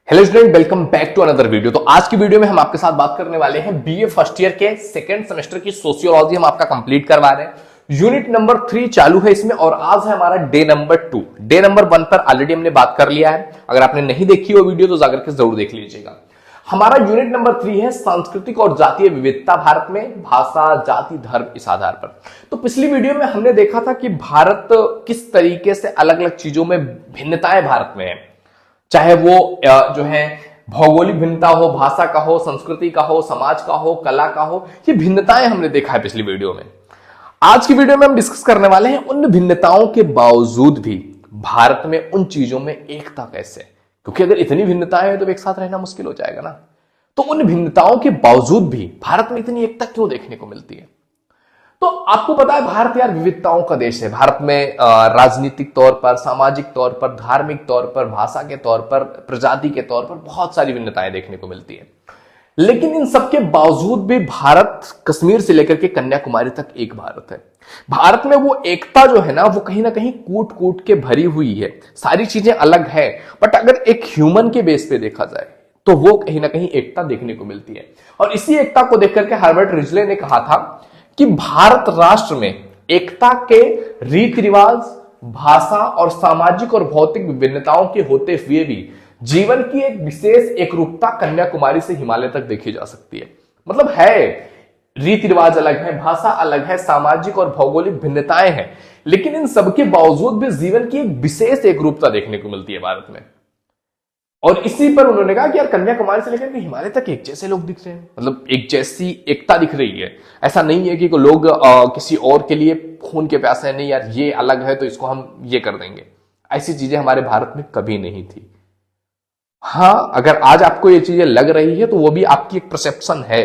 Hello student, welcome back to another video. तो आज की वीडियो में हम आपके साथ बात करने वाले हैं बीए फर्स्ट ईयर के सेकंड सेमेस्टर की सोशियोलॉजी हम आपका कंप्लीट करवा रहे हैं। यूनिट नंबर 3 चालू है इसमें और आज है हमारा डे नंबर 2। डे नंबर 1 पर ऑलरेडी हमने बात कर लिया है। अगर आपने नहीं देखी वो वीडियो तो जाकर के जरूर देख लीजिएगा। हमारा यूनिट नंबर 3 है सांस्कृतिक और जातीय विविधता भारत में, भाषा, जाति, धर्म इस आधार पर। तो पिछली वीडियो में हमने देखा था कि भारत किस तरीके से अलग अलग चीजों में भिन्नताएं भारत में है, चाहे वो जो है भौगोलिक भिन्नता हो, भाषा का हो, संस्कृति का हो, समाज का हो, कला का हो, ये भिन्नताएं हमने देखा है पिछली वीडियो में। आज की वीडियो में हम डिस्कस करने वाले हैं उन भिन्नताओं के बावजूद भी भारत में उन चीजों में एकता कैसे, क्योंकि अगर इतनी भिन्नताएं हैं तो एक साथ रहना मुश्किल हो जाएगा ना। तो उन भिन्नताओं के बावजूद भी भारत में इतनी एकता क्यों देखने को मिलती है? तो आपको पता है भारत यार विविधताओं का देश है। भारत में राजनीतिक तौर पर, सामाजिक तौर पर, धार्मिक तौर पर, भाषा के तौर पर, प्रजाति के तौर पर बहुत सारी भिन्नताएं देखने को मिलती है। लेकिन इन सबके बावजूद भी भारत कश्मीर से लेकर के कन्याकुमारी तक एक भारत है। भारत में वो एकता जो है ना वो कहीं ना कहीं कूट कूट के भरी हुई है। सारी चीजें अलग है, बट अगर एक ह्यूमन के बेस पे देखा जाए तो वो कहीं ना कहीं एकता देखने को मिलती है। और इसी एकता को देख करके हार्वर्ड रिजले ने कहा था कि भारत राष्ट्र में एकता के रीति रिवाज, भाषा और सामाजिक और भौतिक विभिन्नताओं के होते हुए भी जीवन की एक विशेष एकरूपता कन्याकुमारी से हिमालय तक देखी जा सकती है। मतलब है, रीति रिवाज अलग है, भाषा अलग है, सामाजिक और भौगोलिक भिन्नताएं हैं, लेकिन इन सबके बावजूद भी जीवन की एक विशेष एकरूपता देखने को मिलती है भारत में। और इसी पर उन्होंने कहा कि यार कन्याकुमारी से लेकर के हिमालय तक एक जैसे लोग दिख रहे हैं, मतलब एक जैसी एकता दिख रही है। ऐसा नहीं है कि लोग किसी और के लिए खून के प्यासे हैं, नहीं यार ये अलग है तो इसको हम ये कर देंगे। ऐसी चीजें हमारे भारत में कभी नहीं थी। हाँ, अगर आज आपको ये चीजें लग रही है तो वो भी आपकी एक परसेप्शन है,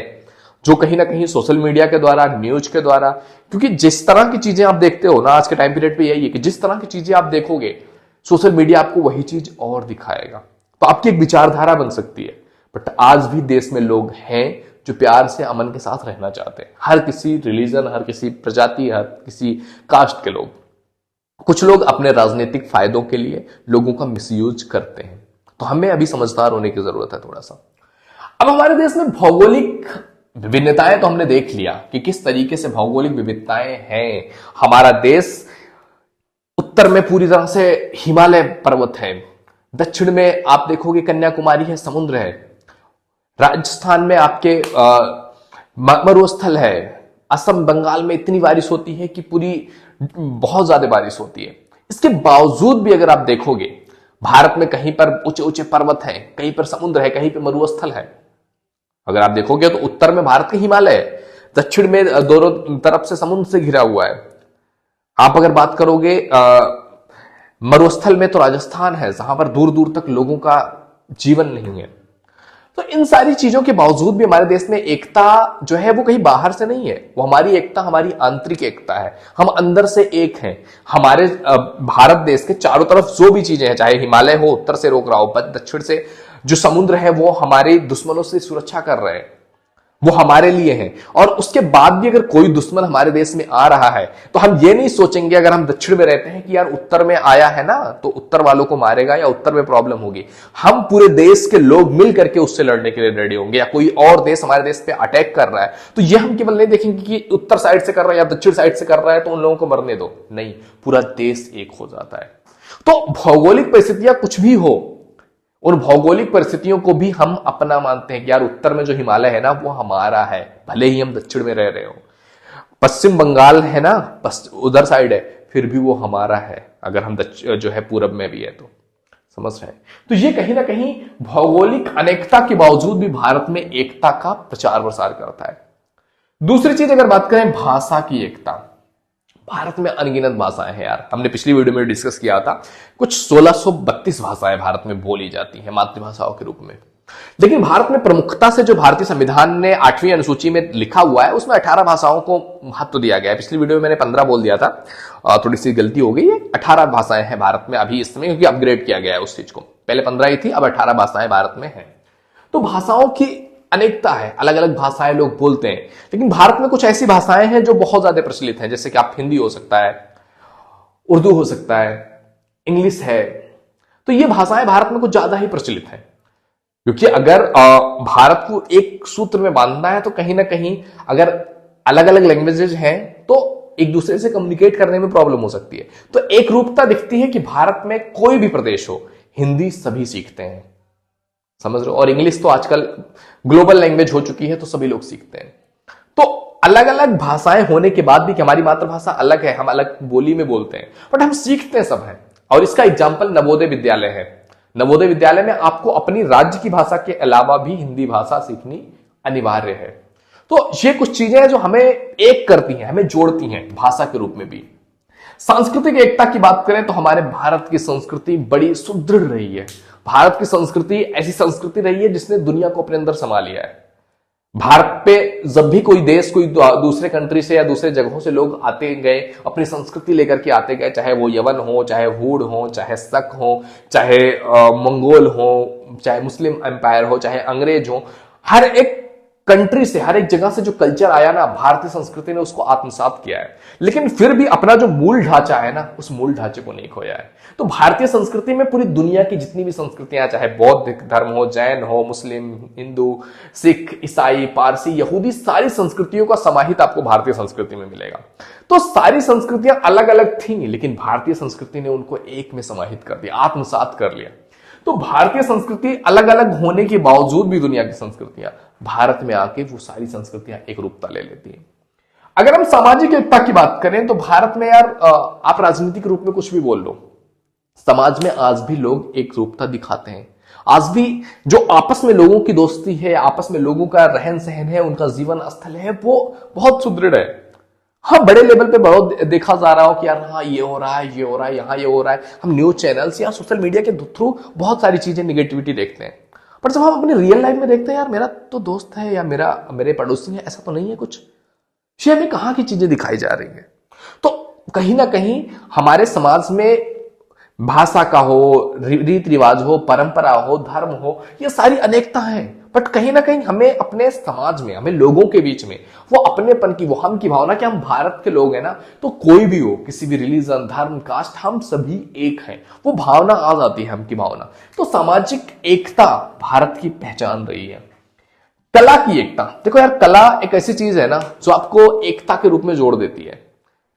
जो कहीं ना कहीं सोशल मीडिया के द्वारा, न्यूज के द्वारा, क्योंकि जिस तरह की चीजें आप देखते हो ना आज के टाइम पीरियड पे यही है कि जिस तरह की चीजें आप देखोगे सोशल मीडिया आपको वही चीज और दिखाएगा। तो आपकी एक विचारधारा बन सकती है, बट आज भी देश में लोग हैं जो प्यार से अमन के साथ रहना चाहते हैं। हर किसी रिलीजन, हर किसी प्रजाति, हर किसी कास्ट के लोग। कुछ लोग अपने राजनीतिक फायदों के लिए लोगों का मिसयूज करते हैं, तो हमें अभी समझदार होने की जरूरत है थोड़ा सा। अब हमारे देश में भौगोलिक विभिन्नताएं तो हमने देख लिया कि किस तरीके से भौगोलिक विविधताएं हैं। हमारा देश उत्तर में पूरी तरह से हिमालय पर्वत है, दक्षिण में आप देखोगे कन्याकुमारी है, समुद्र है, राजस्थान में आपके मरुस्थल है, असम, बंगाल में इतनी बारिश होती है कि पूरी बहुत ज्यादा बारिश होती है। इसके बावजूद भी अगर आप देखोगे भारत में कहीं पर ऊंचे ऊंचे पर्वत हैं, कहीं पर समुद्र है, कहीं पर मरुस्थल है। अगर आप देखोगे तो उत्तर में भारत के हिमालय है, दक्षिण में दोनों तरफ से समुद्र से घिरा हुआ है। आप अगर बात करोगे मरुस्थल में तो राजस्थान है, जहां पर दूर दूर तक लोगों का जीवन नहीं है। तो इन सारी चीजों के बावजूद भी हमारे देश में एकता जो है वो कहीं बाहर से नहीं है, वो हमारी एकता हमारी आंतरिक एकता है। हम अंदर से एक हैं। हमारे भारत देश के चारों तरफ जो भी चीजें हैं, चाहे हिमालय हो उत्तर से रोक रहा हो, दक्षिण से जो समुद्र है वो हमारे दुश्मनों से सुरक्षा कर रहे हैं, वो हमारे लिए हैं। और उसके बाद भी अगर कोई दुश्मन हमारे देश में आ रहा है तो हम ये नहीं सोचेंगे, अगर हम दक्षिण में रहते हैं, कि यार उत्तर में आया है ना तो उत्तर वालों को मारेगा या उत्तर में प्रॉब्लम होगी। हम पूरे देश के लोग मिल करके उससे लड़ने के लिए रेडी होंगे। या कोई और देश हमारे देश पे अटैक कर रहा है तो ये हम केवल नहीं देखेंगे कि उत्तर साइड से कर रहा है या दक्षिण साइड से कर रहा है तो उन लोगों को मरने दो, नहीं, पूरा देश एक हो जाता है। तो भौगोलिक परिस्थितियां कुछ भी हो, उन भौगोलिक परिस्थितियों को भी हम अपना मानते हैं कि यार उत्तर में जो हिमालय है ना वो हमारा है, भले ही हम दक्षिण में रह रहे हो। पश्चिम बंगाल है ना, उधर साइड है, फिर भी वो हमारा है, अगर हम जो है पूरब में भी है तो। समझ रहे हैं? तो ये कहीं ना कहीं भौगोलिक अनेकता के बावजूद भी भारत में एकता का प्रचार प्रसार करता है। दूसरी चीज अगर बात करें भाषा की एकता, भारत में अनगिनत भाषाएं हैं यार। हमने पिछली वीडियो में डिस्कस किया था, कुछ 1632 भाषाएं भारत में बोली जाती हैं मातृभाषाओं के रूप में। लेकिन भारत में प्रमुखता से जो भारतीय संविधान ने 8वीं अनुसूची में लिखा हुआ है उसमें 18 भाषाओं को महत्व दिया गया है। पिछली वीडियो में मैंने 15 बोल दिया था, थोड़ी सी गलती हो गई है। 18 भाषाएं हैं भारत में अभी इस समय, क्योंकि अपग्रेड किया गया है उस चीज को। पहले 15 ही थी, अब 18 भाषाएं भारत में हैं। तो भाषाओं की अनेकता है, अलग अलग भाषाएं लोग बोलते हैं। लेकिन भारत में कुछ ऐसी भाषाएं हैं जो बहुत ज्यादा प्रचलित हैं, जैसे कि आप हिंदी हो सकता है, उर्दू हो सकता है, इंग्लिश है। तो ये भाषाएं भारत में कुछ ज्यादा ही प्रचलित हैं। क्योंकि अगर भारत को एक सूत्र में बांधना है तो कहीं ना कहीं अगर अलग अलग लैंग्वेजेज हैं तो एक दूसरे से कम्युनिकेट करने में प्रॉब्लम हो सकती है। तो एक रूपता दिखती है कि भारत में कोई भी प्रदेश हो, हिंदी सभी सीखते हैं, समझ रहे हो। और इंग्लिश तो आजकल ग्लोबल लैंग्वेज हो चुकी है तो सभी लोग सीखते हैं। तो अलग अलग भाषाएं होने के बाद भी कि हमारी मातृभाषा अलग है, हम अलग बोली में बोलते हैं, बट हम सीखते सब हैं। और इसका एग्जाम्पल नवोदय विद्यालय है। नवोदय विद्यालय में आपको अपनी राज्य की भाषा के अलावा भी हिंदी भाषा सीखनी अनिवार्य है। तो ये कुछ चीजें हैं जो हमें एक करती हैं, हमें जोड़ती हैं भाषा के रूप में भी। सांस्कृतिक एकता की बात करें तो हमारे भारत की संस्कृति बड़ी सुदृढ़ रही है। भारत की संस्कृति ऐसी संस्कृति रही है जिसने दुनिया को अपने अंदर समा लिया है। भारत पे जब भी कोई देश, कोई दूसरे कंट्री से या दूसरे जगहों से लोग आते गए, अपनी संस्कृति लेकर के आते गए, चाहे वो यवन हो, चाहे हूण हो, चाहे शक हो, चाहे मंगोल हो, चाहे मुस्लिम एम्पायर हो, चाहे अंग्रेज हो, हर एक कंट्री से, हर एक जगह से जो कल्चर आया ना, भारतीय संस्कृति ने उसको आत्मसात किया है। लेकिन फिर भी अपना जो मूल ढांचा है ना, उस मूल ढांचे को नहीं खोया है। तो भारतीय संस्कृति में पूरी दुनिया की जितनी भी संस्कृतियां, चाहे बौद्ध धर्म हो, जैन हो, मुस्लिम, हिंदू, सिख, ईसाई, पारसी, यहूदी, सारी संस्कृतियों का समाहित आपको भारतीय संस्कृति में मिलेगा। तो सारी संस्कृतियां अलग अलग थी, लेकिन भारतीय संस्कृति ने उनको एक में समाहित कर दिया, आत्मसात कर लिया। तो भारतीय संस्कृति अलग अलग होने के बावजूद भी दुनिया की संस्कृतियां भारत में आके वो सारी संस्कृतियां एक रूपता ले लेती हैं। अगर हम सामाजिक एकता की बात करें तो भारत में यार, आप राजनीतिक रूप में कुछ भी बोल लो, समाज में आज भी लोग एक रूपता दिखाते हैं। आज भी जो आपस में लोगों की दोस्ती है, आपस में लोगों का रहन सहन है, उनका जीवन स्थल है, वो बहुत सुदृढ़ है। हाँ, बड़े लेवल पे बहुत देखा जा रहा हो कि यार हाँ ये हो रहा है, ये हो रहा है, यहाँ ये हो रहा है। हम न्यूज चैनल्स या सोशल मीडिया के थ्रू बहुत सारी चीजें, निगेटिविटी देखते हैं। पर जब हम अपनी रियल लाइफ में देखते हैं, यार मेरा तो दोस्त है या मेरे पड़ोसी है, ऐसा तो नहीं है कुछ, ये हमें कहाँ की चीजें दिखाई जा रही है। तो कहीं ना कहीं हमारे समाज में भाषा का हो, रीति रिवाज हो, परंपरा हो, धर्म हो, ये सारी अनेकता है। बट कहीं ना कहीं हमें अपने समाज में, हमें लोगों के बीच में वो अपनेपन की, वो हम की भावना कि हम भारत के लोग हैं ना, तो कोई भी हो, किसी भी रिलीजन, धर्म, कास्ट, हम सभी एक हैं, वो भावना आ जाती है, हम की भावना। तो सामाजिक एकता भारत की पहचान रही है। कला की एकता, देखो यार, कला एक ऐसी चीज है ना जो आपको एकता के रूप में जोड़ देती है।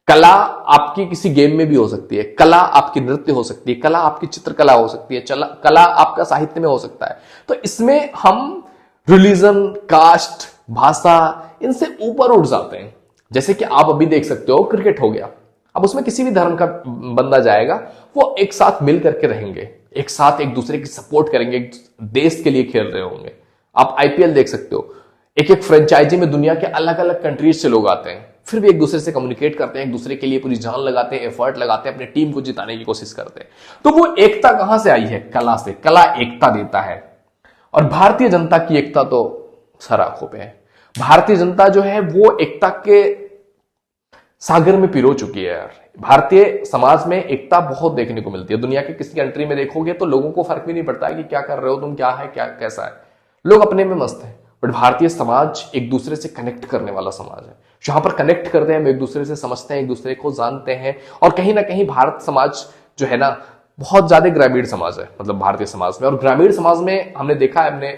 कला आपकी किसी गेम में भी हो सकती है, कला आपकी नृत्य हो सकती है, कला आपकी चित्रकला हो सकती है, कला आपका साहित्य में हो सकता है। तो इसमें हम रिलीजन, कास्ट, भाषा, इनसे ऊपर उठ जाते हैं। जैसे कि आप अभी देख सकते हो, क्रिकेट हो गया, अब उसमें किसी भी धर्म का बंदा जाएगा, वो एक साथ मिल करके रहेंगे, एक साथ एक दूसरे की सपोर्ट करेंगे, एक देश के लिए खेल रहे होंगे। आप आईपीएल देख सकते हो, एक एक फ्रेंचाइजी में दुनिया के अलग अलग कंट्रीज से लोग आते हैं, फिर भी एक दूसरे से कम्युनिकेट करते हैं, एक दूसरे के लिए पूरी जान लगाते हैं, एफर्ट लगाते हैं, अपनी टीम को जिताने की कोशिश करते हैं। तो वो एकता कहां से आई है? कला से। कला एकता देता है। और भारतीय जनता की एकता तो सर आंखों पे है। भारतीय जनता जो है वो एकता के सागर में पिरो चुकी है यार। भारतीय समाज में एकता बहुत देखने को मिलती है। दुनिया के किसी कंट्री में देखोगे तो लोगों को फर्क भी नहीं पड़ता है कि क्या कर रहे हो तुम, क्या है, क्या कैसा है, लोग अपने में मस्त है। बट भारतीय समाज एक दूसरे से कनेक्ट करने वाला समाज है। जहां पर कनेक्ट करते हैं, हम एक दूसरे से समझते हैं, एक दूसरे को जानते हैं। और कहीं ना कहीं भारत समाज जो है ना, बहुत ज्यादा ग्रामीण समाज है, मतलब भारतीय समाज में। और ग्रामीण समाज में हमने देखा है, हमने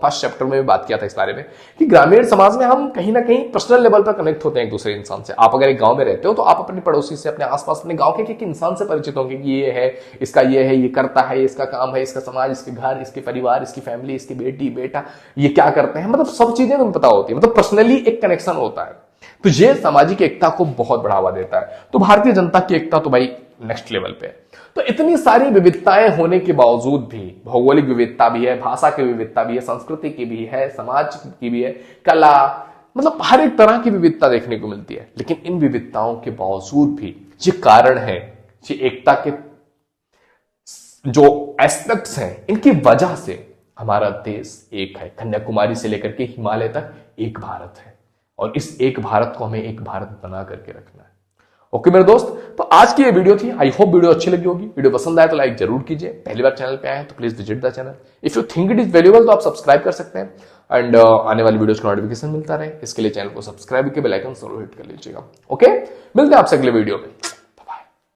फर्स्ट चैप्टर में भी बात किया था इस बारे में, कि ग्रामीण समाज में हम कहीं ना कहीं पर्सनल लेवल पर कनेक्ट होते हैं एक दूसरे इंसान से। आप अगर एक गांव में रहते हो तो आप अपने पड़ोसी से, अपने आसपास, अपने गांव के इंसान से परिचित होंगे कि ये है, इसका ये है, ये करता है, इसका काम है, इसका समाज, इसके घर, इसके परिवार, इसकी फैमिली, इसकी बेटी बेटा, ये क्या करते हैं, मतलब सब चीजें तुम्हें पता होती है, मतलब पर्सनली एक कनेक्शन होता है। तो ये सामाजिक एकता को बहुत बढ़ावा देता है। तो भारतीय जनता की एकता तो भाई नेक्स्ट लेवल पे है। तो इतनी सारी विविधताएं होने के बावजूद भी, भौगोलिक विविधता भी है, भाषा की विविधता भी है, संस्कृति की भी है, समाज की भी है, कला, मतलब हर एक तरह की विविधता देखने को मिलती है। लेकिन इन विविधताओं के बावजूद भी ये कारण है, ये एकता के जो एस्पेक्ट्स हैं, इनकी वजह से हमारा देश एक है। कन्याकुमारी से लेकर के हिमालय तक एक भारत है, और इस एक भारत को हमें एक भारत बना करके रखना है। ओके मेरे दोस्त, तो आज की ये वीडियो थी। आई होप वीडियो अच्छी लगी होगी। वीडियो पसंद आए तो लाइक जरूर कीजिए। पहली बार चैनल पे आए तो please visit the channel. If you think it is valuable तो आप सब्सक्राइब कर सकते हैं, एंड आने वाली वीडियोस का नोटिफिकेशन मिलता रहे, इसके लिए चैनल को सब्सक्राइब करके बेल आइकन जरूर हिट कर लीजिएगा। ओके, मिलते हैं आपसे अगले वीडियो में।